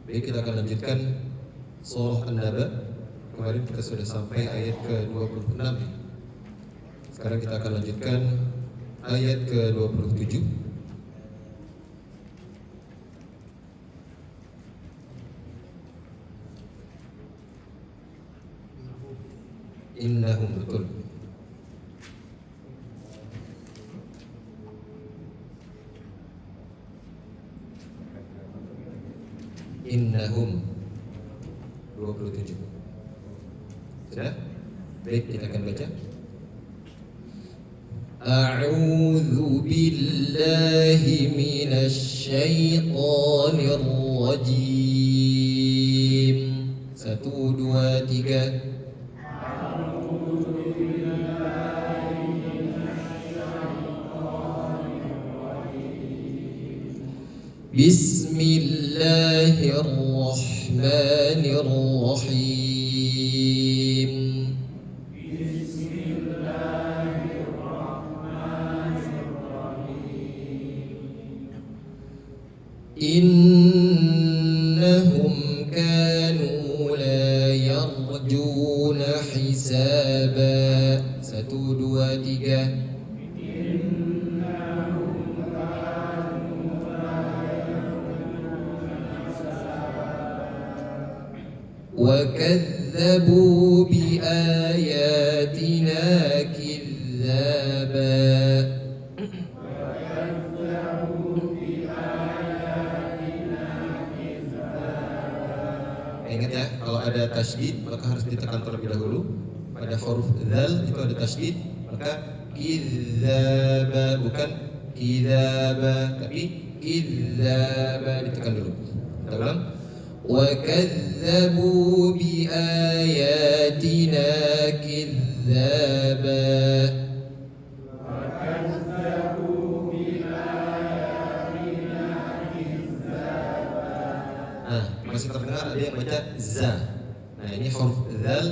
Baik, kita akan lanjutkan surah An-Naba. Kemarin kita sudah sampai ayat ke-26. Sekarang kita akan lanjutkan ayat ke-27. Innahum, betul. Innahum 27. Sudah? Baik, kita akan baca. A'udzu billahi minasy syaithanir rajim. 1 2 3. Bismillahirrahmanirrahim. Innahum kanu la yarjuna hisaba. 1 2 3. وَكَذَّبُوا بِآيَاتِنَا كِذَّابًا. Ingat ya, kalau ada tasydid maka harus ditekan terlebih dahulu. Pada huruf dzal itu ada tasydid, maka kidzaba, bukan kidzaba, tapi kidzaba, ditekan dulu. Kita ulang. وَكَذَّبُوا بِآيَاتِنَا كِذَّابًا. Nah, masih terdengar ada yang baca za. Nah, ini huruf dzal,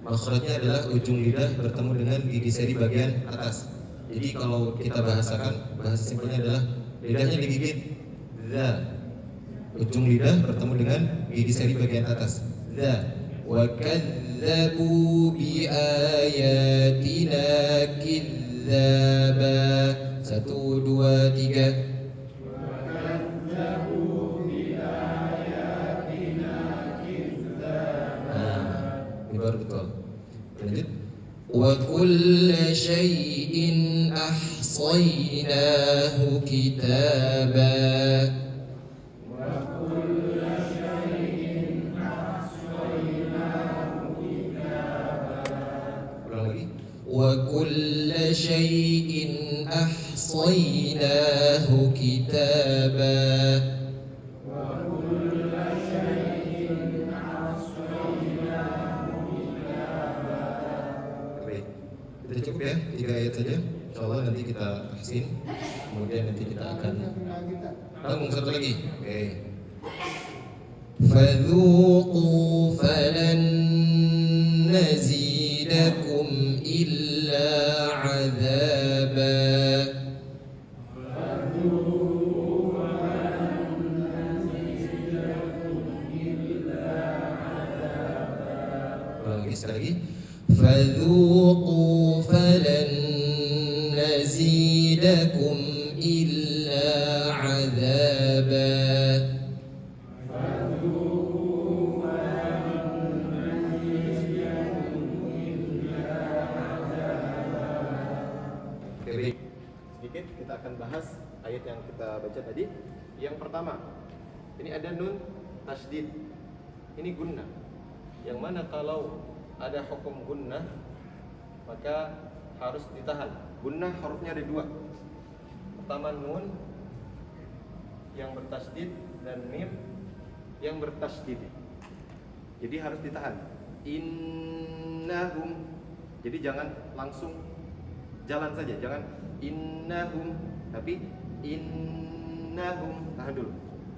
makhrajnya adalah ujung lidah bertemu dengan gigi seri bagian atas. Jadi kalau kita bahasakan, bahasa simpelnya adalah lidahnya digigit za. Ujung lidah bertemu dengan gigi seri bagian atas. Za. Wa kadzdzabu bi ayatina kidzaba. 1 2 3. Nah, ini baru betul. Lanjut. Wa kulla syai'in ahsaynahu kitaba. وَكُلَّ شَيْءٍ أَحْصَيْنَاهُ كِتَابًا. Baik, kita cukup ya, 3 ayat saja. Insyaallah nanti kita tahsin, kemudian nanti kita akan tanggung satu lagi. Oke. فَذُوقُوا فَلَن نَّزِيدَكُمْ إِلَّا عَذَابًا. Sekali lagi. فَذُوقُوا فَلَن نَّزِيدَكُمْ إِلَّا عَذَابًا. Sedikit kita akan bahas ayat yang kita baca tadi. Yang pertama, ini ada nun tasydid, ini gunnah. Yang mana kalau ada hukum gunnah maka harus ditahan. Gunnah hurufnya ada 2. Pertama nun yang bertasydid dan mim yang bertasydid. Jadi harus ditahan. Innahum. Jadi jangan langsung jalan saja, jangan innahum, tapi innahum. Tahan dulu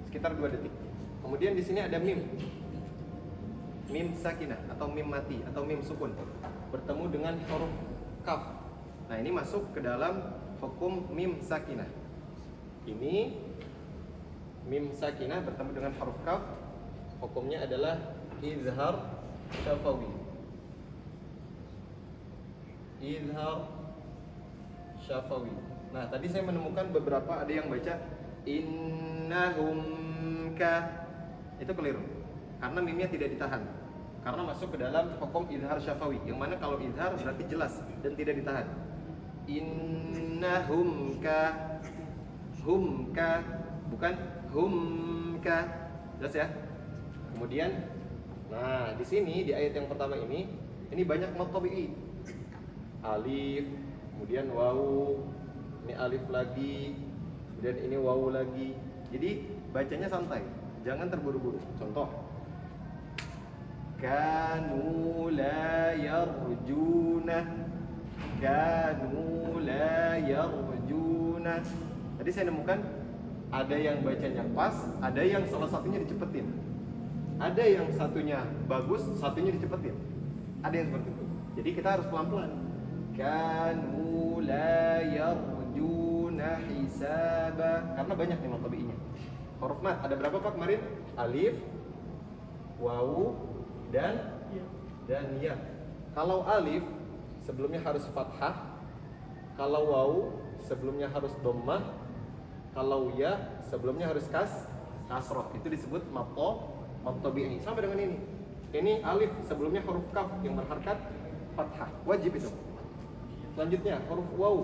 sekitar 2 detik. Kemudian di sini ada mim. Mim sakinah atau mim mati atau mim sukun bertemu dengan huruf kaf. Nah, ini masuk ke dalam hukum mim sakinah. Ini mim sakinah bertemu dengan huruf kaf hukumnya adalah izhar syafawi. Izhar syafawi. Nah, tadi saya menemukan beberapa ada yang baca innahum ka. Itu keliru. Karena mimnya tidak ditahan. Karena masuk ke dalam hukum izhar syafawi. Yang mana kalau izhar berarti jelas dan tidak ditahan. Innahum ka. Hum ka, bukan hum ka. Jelas ya? Kemudian nah, di sini di ayat yang pertama ini banyak mad tabi'i. Alif, kemudian wawu, ini alif lagi, kemudian ini wawu lagi. Jadi bacanya santai, jangan terburu-buru. Contoh, kanu la yarjuna, kanu la yarjuna. Tadi saya nemukan ada yang bacanya pas, ada yang salah satunya dicepetin. Ada yang satunya bagus, satunya dicepetin. Ada yang seperti itu. Jadi kita harus pelan-pelan. Kanu la yarjuna hisaba. Karena banyak nih mad tabi'inya. Huruf mad ada berapa Pak kemarin? Alif, wawu, dan ya. Kalau alif sebelumnya harus fathah. Kalau wawu sebelumnya harus dhammah. Kalau ya sebelumnya harus kasroh. Itu disebut mad tabi'i. Sama dengan ini. Ini alif sebelumnya huruf kaf yang berharakat fathah. Wajib itu. Selanjutnya huruf waw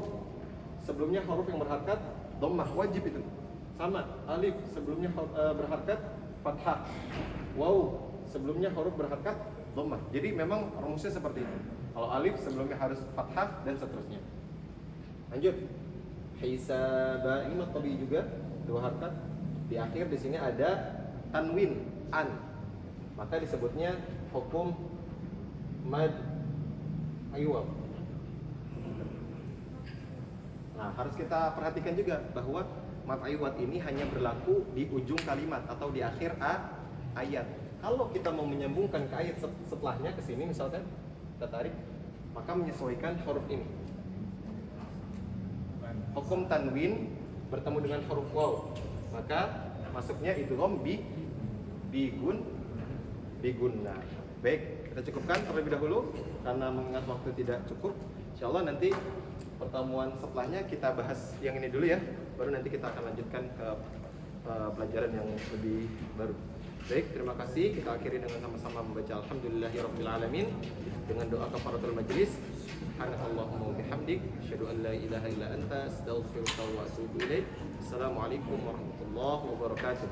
sebelumnya huruf yang berharakat dhammah, wajib itu. Sama, alif sebelumnya berharakat fathah, waw sebelumnya huruf berharakat dhammah. Jadi memang rumusnya seperti itu. Kalau alif sebelumnya harus fathah dan seterusnya. Lanjut. Hisaba, ini mad tabi'i juga, dua harakat. Di akhir di sini ada tanwin an. Maka disebutnya hukum mad iwad. Nah, harus kita perhatikan juga bahwa mad iwad ini hanya berlaku di ujung kalimat atau di akhir ayat. Kalau kita mau menyambungkan ke ayat setelahnya ke sini misalkan kita tarik, maka menyesuaikan huruf ini. Hukum tanwin bertemu dengan huruf waw, maka masuknya idgham bigunna. Baik, kita cukupkan terlebih dahulu karena mengingat waktu tidak cukup. Insyaallah nanti pertemuan setelahnya kita bahas yang ini dulu ya, baru nanti kita akan lanjutkan ke pelajaran yang lebih baru. Baik, terima kasih. Kita akhiri dengan sama-sama membaca Alhamdulillahirabbil alamin dengan doa kafaratul majlis. Subhanakallahumma wa bihamdik, asyhadu an la ilaha illa anta, astaghfiruka wa atubu ilaik. Assalamualaikum warahmatullahi wabarakatuh.